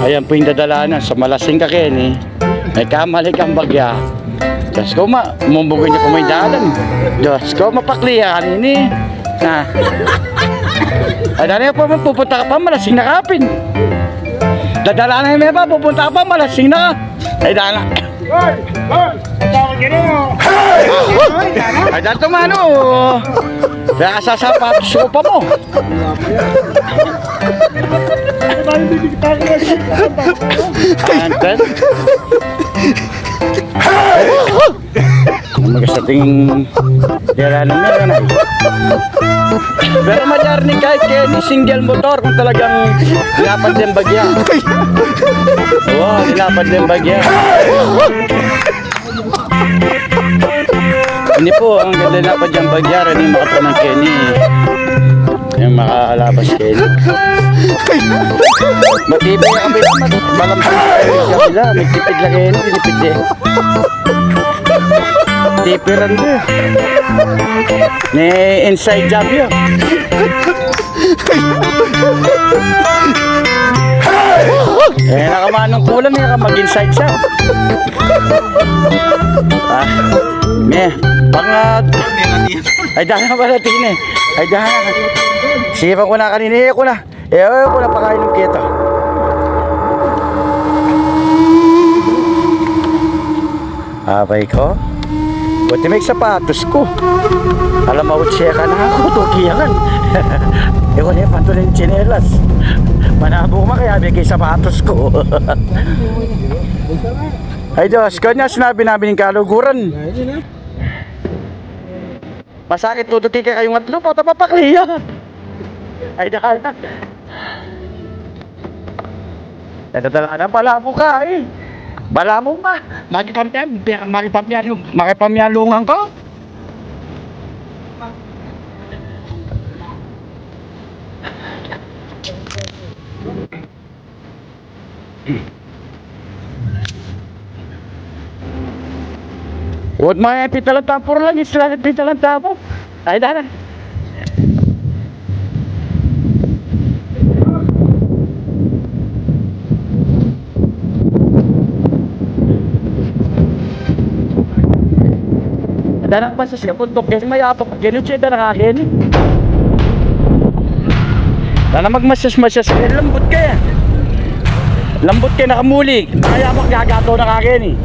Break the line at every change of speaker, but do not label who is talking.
Ayan po yung dadalanan sa Malasing ka, Kenny. May kamali kang bagya. Diyos ko mumbugoy niya po may dalan. Diyos ko mapakliya kanini. Na. Ay dali po pupunta ka pa Malasing na kapin. Dadalanan may ba pupunta ka pa Malasing na. Ay dala.
Hoy! Hoy! Tawag ka rin mo!
Ay dali tumano. Kaya kasasapatos ko pa mo. Antes. Maganda tingin dalanan meron ay. Pero majarni kahit Kenny single motor kung talagang nilapad din bagya. Oo, nilapad din bagya. Hindi po, ang ganda nilapad yung bagya rin yung makatanang Kenny. Yung makalabas Kenny. Matibay ang kabila, malampang sa kabila. May tipid lang Kenny, tinipid eh. Tipiran ko. May inside job yun. Eh nakamanong kulang eh, mag-inside siya. Pangat. Ay dahil na pala tingin eh. Ay dahil na. Sipa ko na kanina eh ko na. Ko na pakain ng keto. Abay ko. Buti may sapatos ko. Alam mo, siya ka na ako, tukiyan. Eko niya, pantulin chinelas. Manabo ko kaya bigay sapatos ko. Ay Diyos, kanya sinabi namin yung kaluguran. Masakit tututi ka kayong atlo, pata papakliya. Ay dahil na. Nadadala pala mo ka eh. Bala mo ba? Makipamyalungan ko? Huwag mga pitalang tapor lang, isla pitalang tapor. Ay dana. Danak pa sa siya puntok kasi may apok ganun siya danakin. Dana magmasyas-masyas lambot kaya. Lambot kaya nakamuli. Kaya ako gagato na kakin eh.